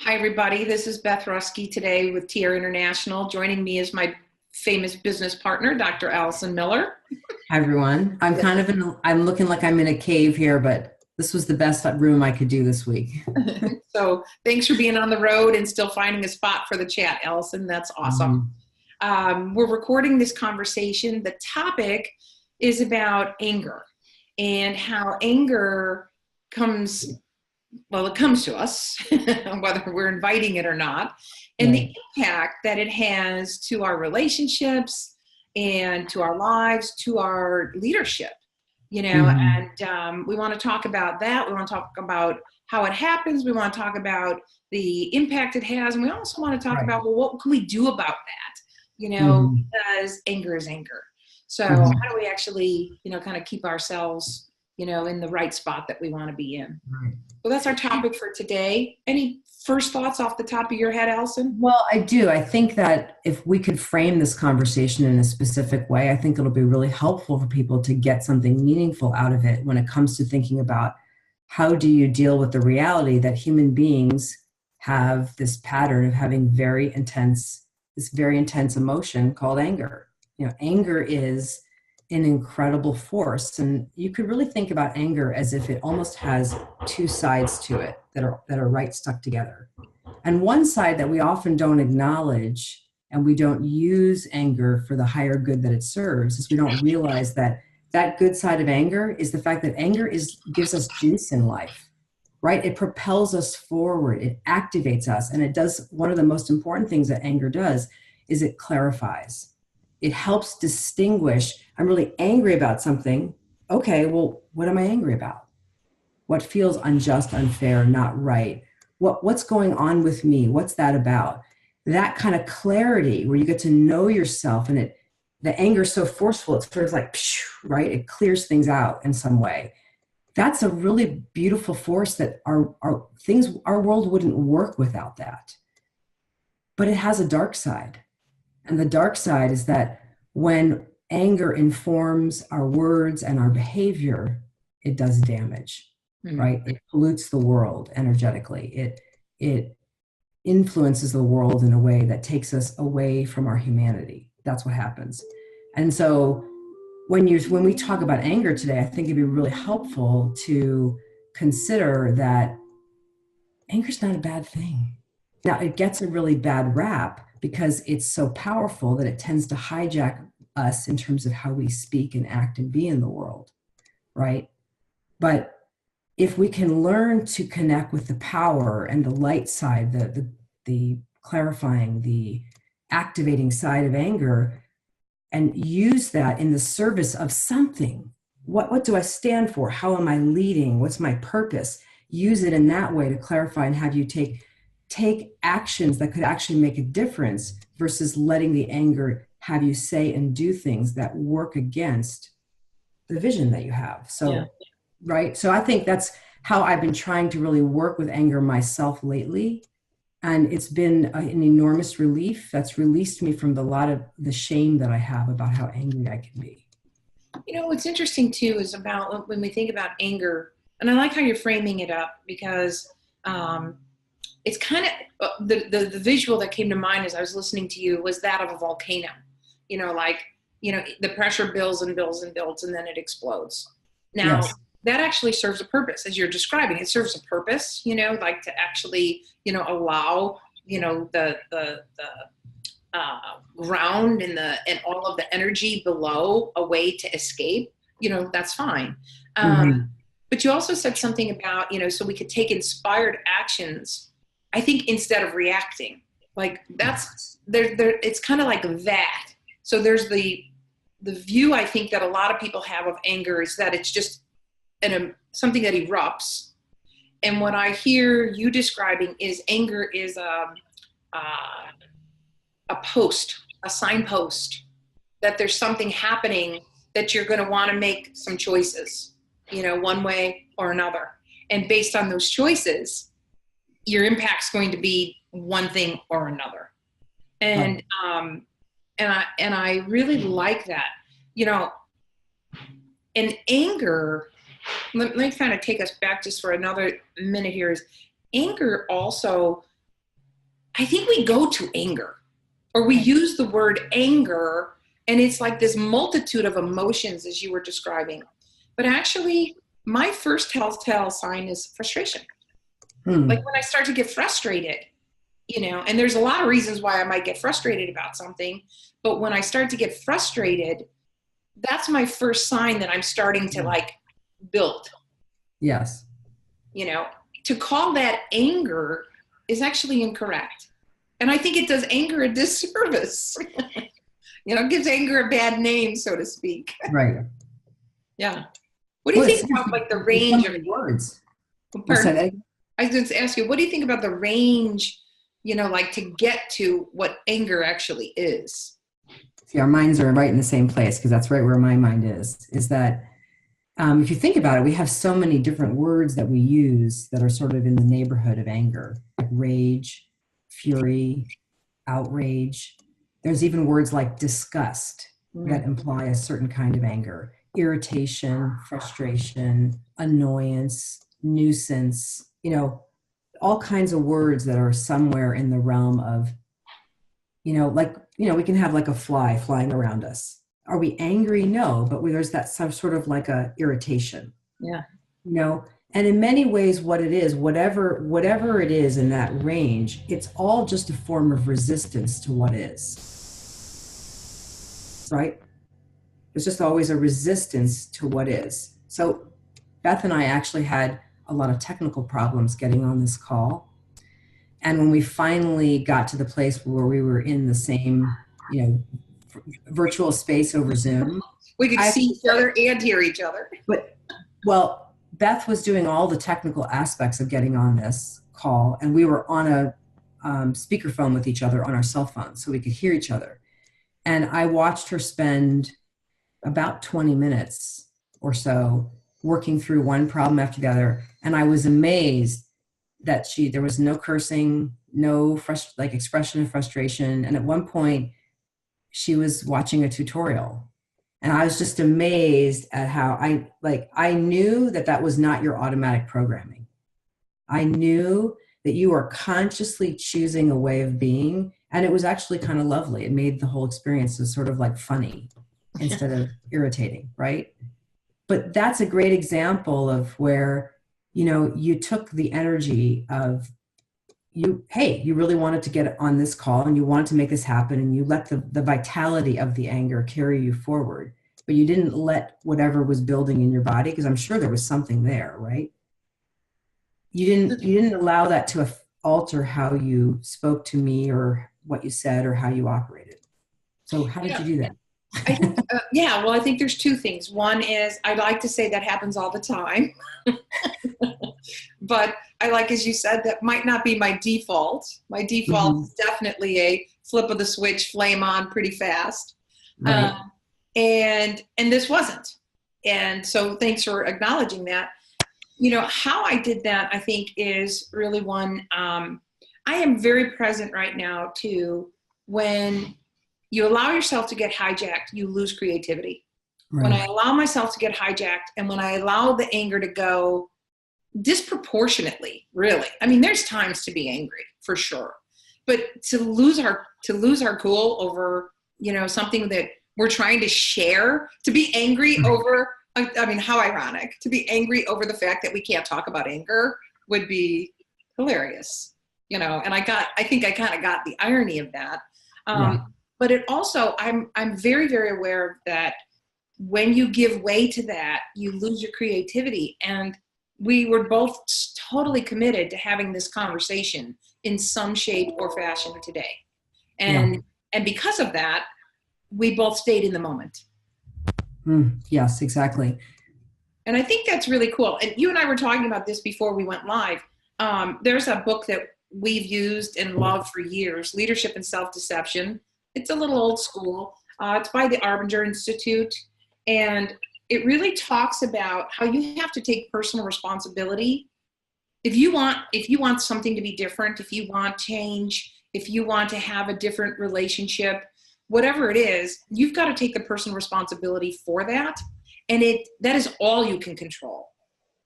Hi, everybody. This is Beth Ruske today with Tiara International. Joining me is my famous business partner, Dr. Alison Miller. Hi, everyone. I'm looking like I'm in a cave here, but this was the best room I could do this week. So thanks for being on the road and still finding a spot for the chat, Alison. That's awesome. We're recording this conversation. The topic is about anger and how anger comes to us, whether we're inviting it or not, and the impact that it has to our relationships and to our lives, to our leadership, and we want to talk about that. We want to talk about how it happens. We want to talk about the impact it has. And we also want to talk about, well, what can we do about that? Because anger is anger. So how do we actually, kind of keep ourselves, in the right spot that we want to be in? Right. So that's our topic for today. Any first thoughts off the top of your head, Alison? Well, I do. I think that if we could frame this conversation in a specific way, I think it'll be really helpful for people to get something meaningful out of it when it comes to thinking about how do you deal with the reality that human beings have this pattern of having this very intense emotion called anger. Anger is an incredible force. And you could really think about anger as if it almost has two sides to it that are right stuck together. And one side that we often don't acknowledge and we don't use anger for the higher good that it serves is we don't realize that good side of anger is the fact that anger gives us juice in life, right? It propels us forward. It activates us. And it does one of the most important things that anger does is it clarifies. It helps distinguish, I'm really angry about something. Okay, well, what am I angry about? What feels unjust, unfair, not right? What's going on with me? What's that about? That kind of clarity where you get to know yourself, and the anger is so forceful, it's sort of like, right? It clears things out in some way. That's a really beautiful force that our world wouldn't work without that. But it has a dark side. And the dark side is that when anger informs our words and our behavior, it does damage, right? It pollutes the world energetically. It influences the world in a way that takes us away from our humanity. That's what happens. And so when we talk about anger today, I think it'd be really helpful to consider that anger's not a bad thing. Now, it gets a really bad rap because it's so powerful that it tends to hijack us in terms of how we speak and act and be in the world, right? But if we can learn to connect with the power and the light side, the clarifying, the activating side of anger, and use that in the service of something, what do I stand for? How am I leading? What's my purpose? Use it in that way to clarify and have you take actions that could actually make a difference versus letting the anger have you say and do things that work against the vision that you have. So, right. So I think that's how I've been trying to really work with anger myself lately. And it's been an enormous relief that's released me from a lot of the shame that I have about how angry I can be. What's interesting too is about when we think about anger, and I like how you're framing it up because, it's kind of the visual that came to mind as I was listening to you was that of a volcano, the pressure builds and builds and builds and then it explodes. Now that actually serves a purpose as you're describing. It serves a purpose, like to actually, allow, the ground and all of the energy below a way to escape, that's fine. But you also said something about, so we could take inspired actions, I think, instead of reacting. Like that's there it's kind of like that. So there's the view I think that a lot of people have of anger is that it's just something that erupts. And what I hear you describing is anger is a signpost that there's something happening that you're going to want to make some choices, one way or another. And based on those choices, your impact's going to be one thing or another. And I really like that, and anger, let me kind of take us back just for another minute here, is anger also I think we go to anger, or we use the word anger, and it's like this multitude of emotions as you were describing. But actually, my first telltale sign is frustration. Like when I start to get frustrated, and there's a lot of reasons why I might get frustrated about something, but when I start to get frustrated, that's my first sign that I'm starting to like build. Yes. To call that anger is actually incorrect. And I think it does anger a disservice. It gives anger a bad name, so to speak. Right. Yeah. What do you think about like the range of words? Pardon? I was going to ask you, what do you think about the range, like to get to what anger actually is? See, our minds are right in the same place, because that's right where my mind is that if you think about it, we have so many different words that we use that are sort of in the neighborhood of anger, like rage, fury, outrage. There's even words like disgust that imply a certain kind of anger, irritation, frustration, annoyance, nuisance, all kinds of words that are somewhere in the realm of, we can have like a fly flying around us. Are we angry? No, but there's that some sort of like a irritation. Yeah. And in many ways, what it is, whatever it is in that range, it's all just a form of resistance to what is. Right? There's just always a resistance to what is. So Beth and I actually had a lot of technical problems getting on this call. And when we finally got to the place where we were in the same, virtual space over Zoom, we could see each other and hear each other. Well, Beth was doing all the technical aspects of getting on this call, and we were on a speakerphone with each other on our cell phones so we could hear each other. And I watched her spend about 20 minutes or so working through one problem after the other. And I was amazed that there was no cursing, no expression of frustration. And at one point she was watching a tutorial, and I was just amazed at how I knew that was not your automatic programming. I knew that you are consciously choosing a way of being, and it was actually kind of lovely. It made the whole experience sort of like funny instead of irritating, right? But that's a great example of where, you took the energy of you really wanted to get on this call and you wanted to make this happen, and you let the vitality of the anger carry you forward, but you didn't let whatever was building in your body, because I'm sure there was something there, right? You didn't allow that to alter how you spoke to me or what you said or how you operated. So how did you do that? I think, I think there's two things. One is, I'd like to say that happens all the time, but I like, as you said, that might not be my default. My default is definitely a flip of the switch, flame on pretty fast. Right. And this wasn't. And so thanks for acknowledging that. How I did that, I think, is really one, I am very present right now to when you allow yourself to get hijacked, you lose creativity. Right. When I allow myself to get hijacked, and when I allow the anger to go disproportionately, really. I mean, there's times to be angry for sure, but to lose our cool over, something that we're trying to share, to be angry over, I mean, how ironic to be angry over the fact that we can't talk about anger would be hilarious, and I think I kind of got the irony of that. But it also, I'm very, very aware of that. When you give way to that, you lose your creativity. And we were both totally committed to having this conversation in some shape or fashion today. And because of that, we both stayed in the moment. Yes, exactly. And I think that's really cool. And you and I were talking about this before we went live. There's a book that we've used and loved for years, Leadership and Self-Deception. It's a little old school. It's by the Arbinger Institute. And it really talks about how you have to take personal responsibility. If you want something to be different, if you want change, if you want to have a different relationship, whatever it is, you've got to take the personal responsibility for that. And that is all you can control.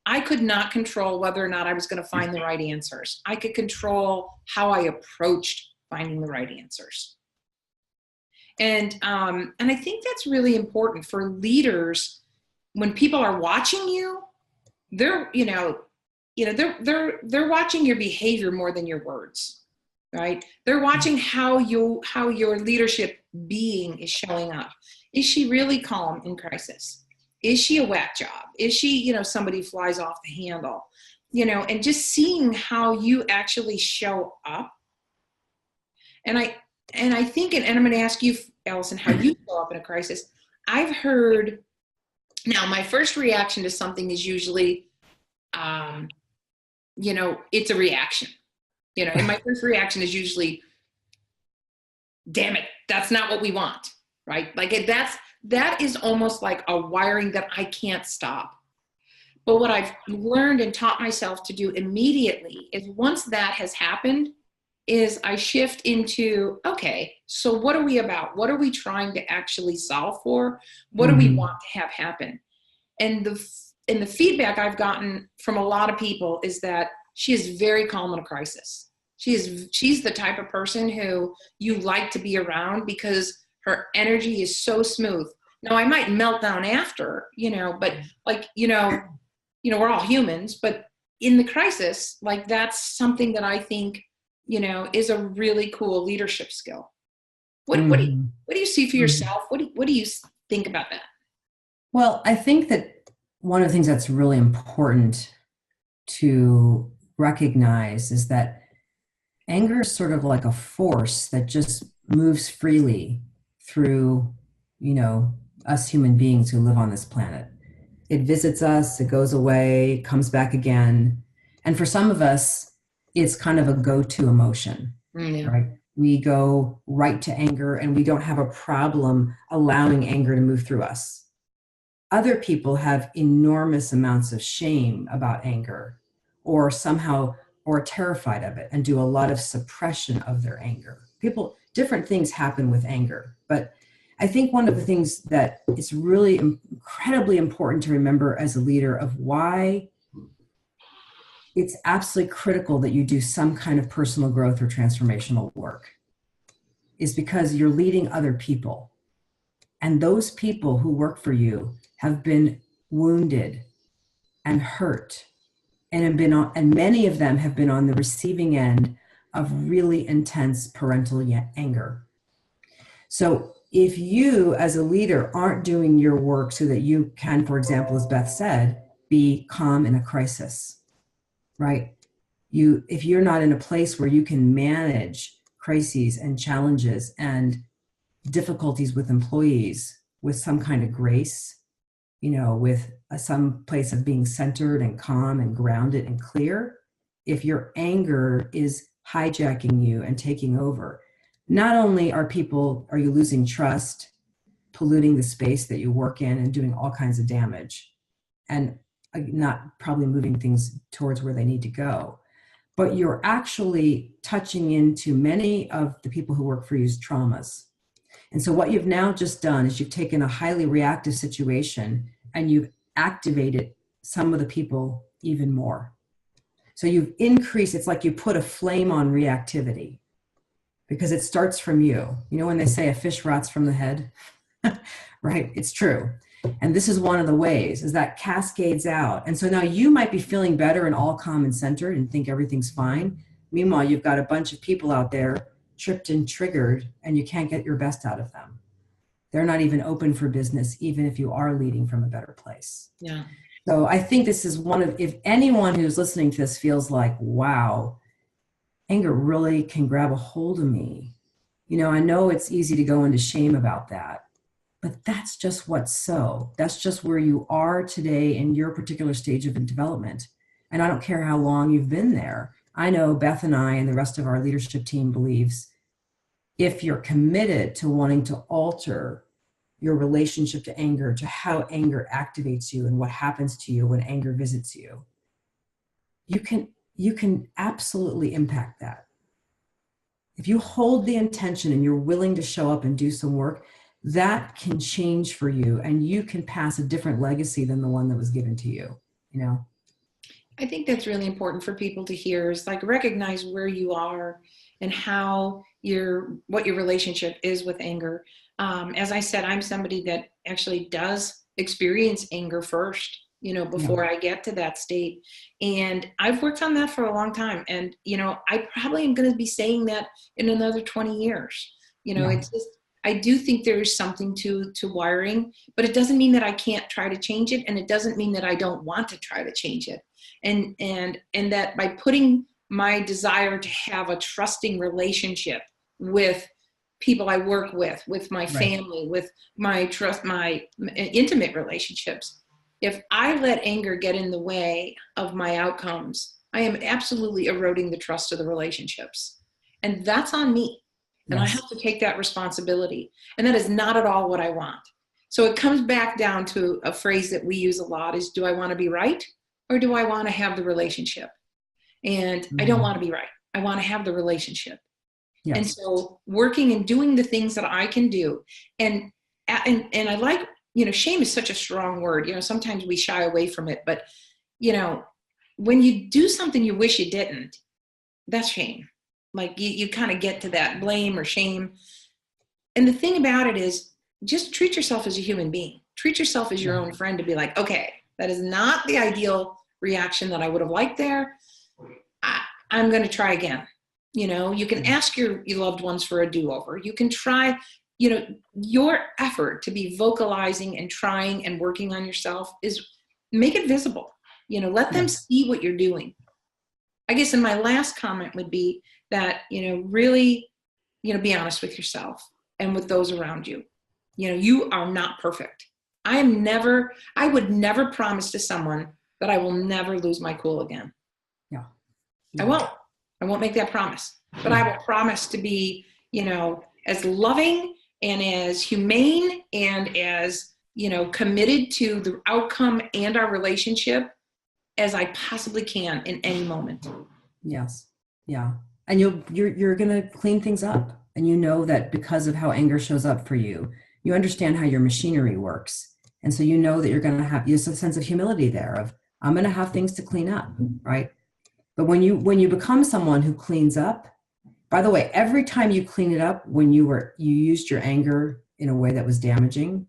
I could not control whether or not I was going to find the right answers. I could control how I approached finding the right answers. And I think that's really important for leaders. When people are watching you, they're they're watching your behavior more than your words, right? They're watching how your leadership being is showing up. Is she really calm in crisis? Is she a whack job? Is she, somebody flies off the handle? And just seeing how you actually show up. And I think, and I'm going to ask you, Alison, how you show up in a crisis. I've heard, now my first reaction to something is usually, it's a reaction, and my first reaction is usually, damn it, that's not what we want, right? Like that is almost like a wiring that I can't stop. But what I've learned and taught myself to do immediately is, once that has happened, is I shift into, okay, so what are we about? What are we trying to actually solve for? What do we want to have happen? And the feedback I've gotten from a lot of people is that she is very calm in a crisis. She's the type of person who you like to be around because her energy is so smooth. Now, I might melt down after, but we're all humans, but in the crisis, like, that's something that I think, is a really cool leadership skill. What do you see for yourself? What do you think about that? Well, I think that one of the things that's really important to recognize is that anger is sort of like a force that just moves freely through, us human beings who live on this planet. It visits us, it goes away, comes back again. And for some of us, it's kind of a go-to emotion, right? We go right to anger and we don't have a problem allowing anger to move through us. Other people have enormous amounts of shame about anger, or or terrified of it, and do a lot of suppression of their anger. Different things happen with anger, but I think one of the things that is really incredibly important to remember as a leader, of why it's absolutely critical that you do some kind of personal growth or transformational work, is because you're leading other people. And those people who work for you have been wounded and hurt, and many of them have been on the receiving end of really intense parental anger. So if you as a leader aren't doing your work so that you can, for example, as Beth said, be calm in a crisis, right? If you're not in a place where you can manage crises and challenges and difficulties with employees with some kind of grace, with some place of being centered and calm and grounded and clear, if your anger is hijacking you and taking over, not only are you losing trust, polluting the space that you work in and doing all kinds of damage, and not probably moving things towards where they need to go, but you're actually touching into many of the people who work for you's traumas. And so what you've now just done is you've taken a highly reactive situation and you've activated some of the people even more. So you've increased, it's like you put a flame on reactivity, because it starts from you. When they say a fish rots from the head, right? It's true. And this is one of the ways, is that cascades out. And so now you might be feeling better and all calm and centered and think everything's fine. Meanwhile, you've got a bunch of people out there tripped and triggered, and you can't get your best out of them. They're not even open for business, even if you are leading from a better place. Yeah. So I think this is if anyone who's listening to this feels like, wow, anger really can grab a hold of me. I know it's easy to go into shame about that, but that's just that's just where you are today in your particular stage of development. And I don't care how long you've been there. I know Beth and I and the rest of our leadership team believes, if you're committed to wanting to alter your relationship to anger, to how anger activates you and what happens to you when anger visits you, you can absolutely impact that. If you hold the intention and you're willing to show up and do some work, that can change for you, and you can pass a different legacy than the one that was given to you, I think that's really important for people to hear, is like, recognize where you are and what your relationship is with anger. As I said, I'm somebody that actually does experience anger first, before I get to that state. And I've worked on that for a long time. And, I probably am going to be saying that in another 20 years. It's just, I do think there is something to wiring, but it doesn't mean that I can't try to change it. And it doesn't mean that I don't want to try to change it. And that by putting my desire to have a trusting relationship with people I work with my family, with my intimate relationships, if I let anger get in the way of my outcomes, I am absolutely eroding the trust of the relationships. And that's on me. And I have to take that responsibility. And that is not at all what I want. So it comes back down to a phrase that we use a lot is, do I want to be right? Or do I want to have the relationship? And I don't want to be right. I want to have the relationship. Yes. And so working and doing the things that I can do. And I like, shame is such a strong word. Sometimes we shy away from it. But, when you do something you wish you didn't, that's shame. Like you kind of get to that blame or shame. And the thing about it is just treat yourself as a human being. Treat yourself as your own friend to be like, okay, that is not the ideal reaction that I would have liked there. I'm going to try again. You can ask your loved ones for a do-over. You can try, your effort to be vocalizing and trying and working on yourself is make it visible. Let them see what you're doing. I guess, and my last comment would be that, really, be honest with yourself and with those around you. You are not perfect. I would never promise to someone that I will never lose my cool again. Yeah. I won't make that promise, but I will promise to be, as loving and as humane and as, committed to the outcome and our relationship as I possibly can in any moment. Yes. Yeah. And you're going to clean things up. And that because of how anger shows up for you, you understand how your machinery works. And so that you're going to have a sense of humility there of, I'm going to have things to clean up. Right. But when you become someone who cleans up, by the way, every time you clean it up, when you used your anger in a way that was damaging,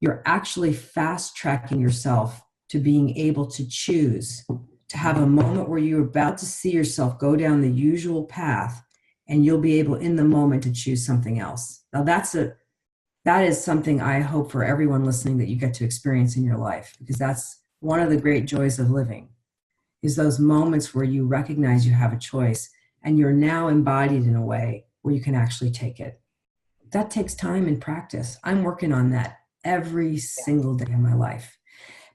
you're actually fast tracking yourself to being able to choose to have a moment where you're about to see yourself go down the usual path, and you'll be able in the moment to choose something else. Now that is something I hope for everyone listening that you get to experience in your life, because that's one of the great joys of living, is those moments where you recognize you have a choice and you're now embodied in a way where you can actually take it. That takes time and practice. I'm working on that every single day of my life.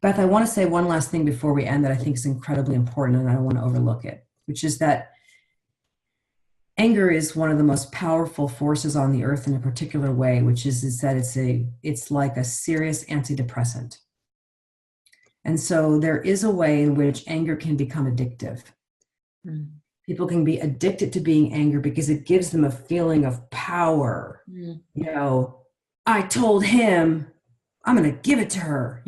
Beth, I want to say one last thing before we end that I think is incredibly important, and I don't want to overlook it, which is that anger is one of the most powerful forces on the earth in a particular way, which is that it's like a serious antidepressant. And so there is a way in which anger can become addictive. People can be addicted to being angry because it gives them a feeling of power. I told him, I'm going to give it to her,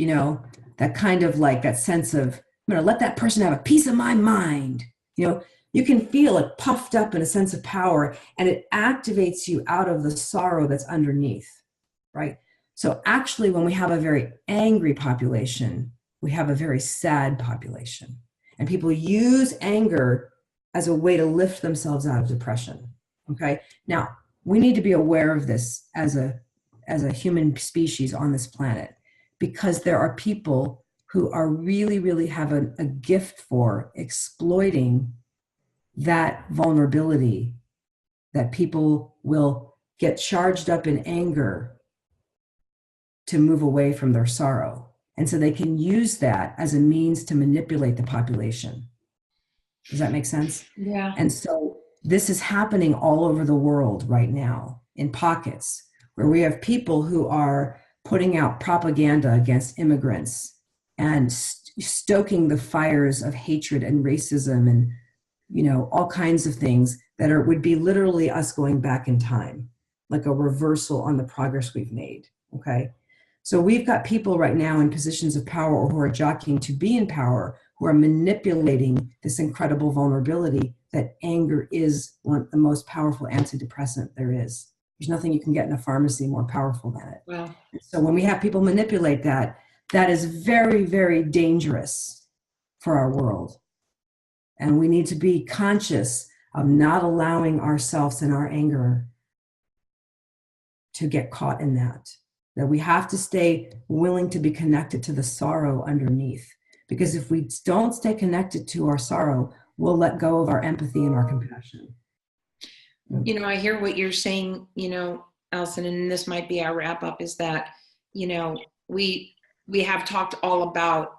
that kind of like that sense of, I'm going to let that person have a piece of my mind. You can feel it puffed up in a sense of power, and it activates you out of the sorrow that's underneath, right? So actually, when we have a very angry population, we have a very sad population. And people use anger as a way to lift themselves out of depression, okay? Now, we need to be aware of this as a human species on this planet, because there are people who are really, really have a gift for exploiting that vulnerability, that people will get charged up in anger to move away from their sorrow. And so they can use that as a means to manipulate the population. Does that make sense? Yeah. And so this is happening all over the world right now in pockets where we have people who are putting out propaganda against immigrants and stoking the fires of hatred and racism and all kinds of things that would be literally us going back in time, like a reversal on the progress we've made, okay? So we've got people right now in positions of power or who are jockeying to be in power, who are manipulating this incredible vulnerability that anger is one of the most powerful antidepressant there is. There's nothing you can get in a pharmacy more powerful than it. Wow. So when we have people manipulate that, that is very, very dangerous for our world. And we need to be conscious of not allowing ourselves in our anger to get caught in that. That we have to stay willing to be connected to the sorrow underneath. Because if we don't stay connected to our sorrow, we'll let go of our empathy and our compassion. You know, I hear what you're saying, you know, Alison, and this might be our wrap up, is that, you know, we have talked all about,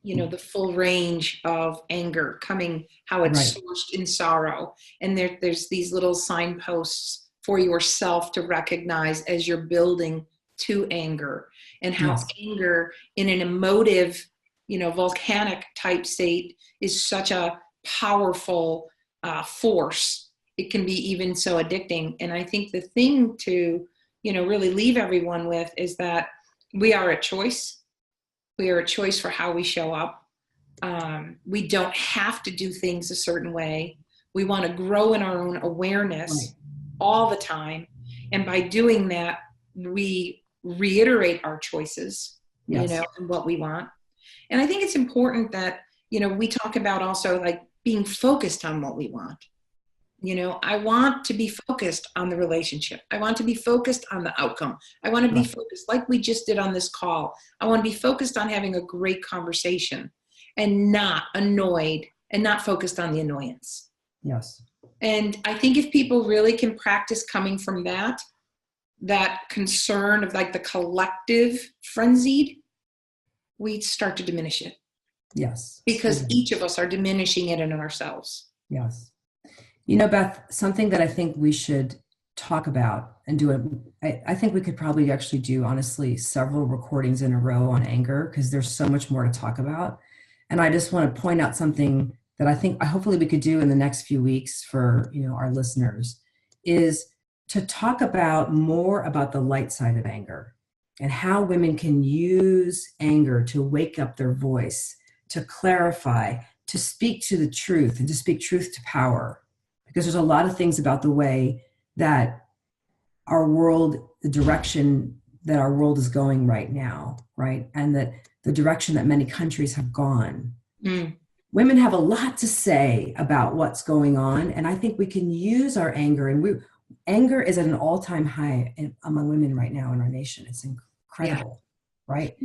you know, the full range of anger coming, how it's sourced in sorrow. And there's these little signposts for yourself to recognize as you're building to anger, and how anger in an emotive, you know, volcanic type state is such a powerful force. It can be even so addicting. And I think the thing to, you know, really leave everyone with is that we are a choice. We are a choice for how we show up. We don't have to do things a certain way. We want to grow in our own awareness all the time. And by doing that, we reiterate our choices, you know, and what we want. And I think it's important that, you know, we talk about also like being focused on what we want. You know, I want to be focused on the relationship. I want to be focused on the outcome. I want to be focused, like we just did on this call. I want to be focused on having a great conversation and not annoyed and not focused on the annoyance. Yes. And I think if people really can practice coming from that concern of like the collective frenzied, we start to diminish it. Yes. Because each of us are diminishing it in ourselves. Yes. You know, Beth, something that I think we should talk about and do it. I think we could probably actually do, honestly, several recordings in a row on anger, because there's so much more to talk about. And I just want to point out something that I think hopefully we could do in the next few weeks for, you know, our listeners, is to talk about more about the light side of anger and how women can use anger to wake up their voice, to clarify, to speak to the truth, and to speak truth to power. Because there's a lot of things about the way that our world, the direction that our world is going right now, right? And that the direction that many countries have gone. Women have a lot to say about what's going on. And I think we can use our anger, and anger is at an all-time high among women right now in our nation. It's incredible, right?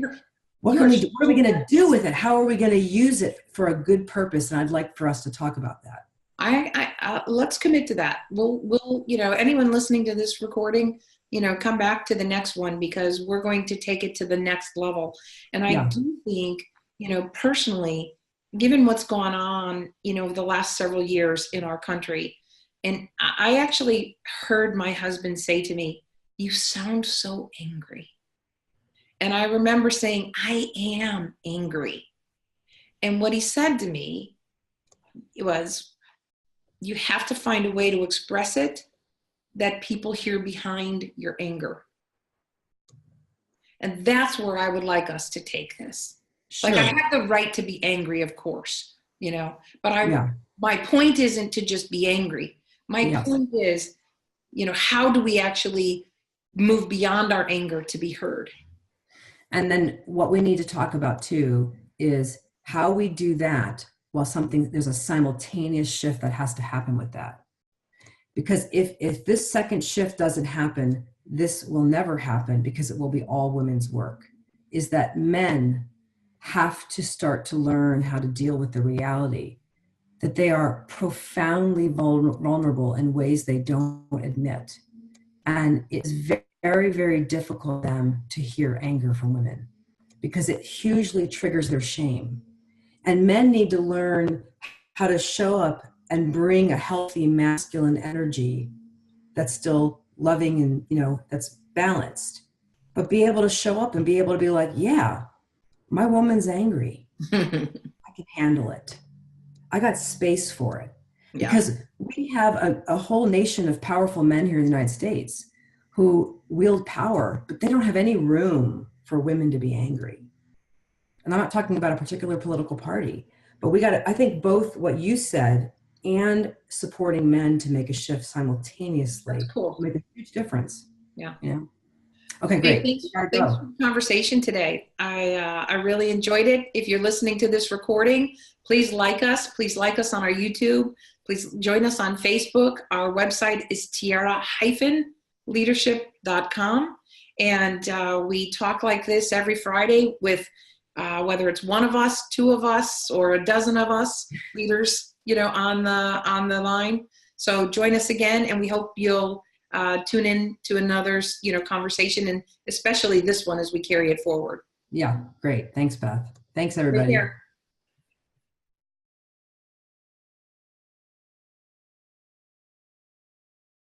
What are we going to do with it? How are we going to use it for a good purpose? And I'd like for us to talk about that. Let's commit to that. We'll, you know, anyone listening to this recording, you know, come back to the next one, because we're going to take it to the next level. And I do think, you know, personally, given what's gone on, you know, the last several years in our country, and I actually heard my husband say to me, "You sound so angry." And I remember saying, "I am angry." And what he said to me was, you have to find a way to express it that people hear behind your anger. And that's where I would like us to take this. Sure. Like, I have the right to be angry, of course, you know, but my point isn't to just be angry. My point is, you know, how do we actually move beyond our anger to be heard? And then what we need to talk about too is how we do that while there's a simultaneous shift that has to happen with that. Because if this second shift doesn't happen, this will never happen, because it will be all women's work, is that men have to start to learn how to deal with the reality that they are profoundly vulnerable in ways they don't admit. And it's very, very difficult for them to hear anger from women, because it hugely triggers their shame. And men need to learn how to show up and bring a healthy masculine energy that's still loving and, you know, that's balanced, but be able to show up and be able to be like, yeah, my woman's angry. I can handle it. I got space for it. Because we have a whole nation of powerful men here in the United States who wield power, but they don't have any room for women to be angry. And I'm not talking about a particular political party, but I think both what you said and supporting men to make a shift simultaneously. That's cool. Make a huge difference. Yeah. You know? Okay, Hey, great. thanks for the conversation today. I really enjoyed it. If you're listening to this recording, please like us. Please like us on our YouTube. Please join us on Facebook. Our website is tiara-leadership.com. And we talk like this every Friday with whether it's one of us, two of us, or a dozen of us leaders, on the line. So join us again, and we hope you'll tune in to another, conversation, and especially this one as we carry it forward. Yeah, great. Thanks, Beth. Thanks, everybody. Take care.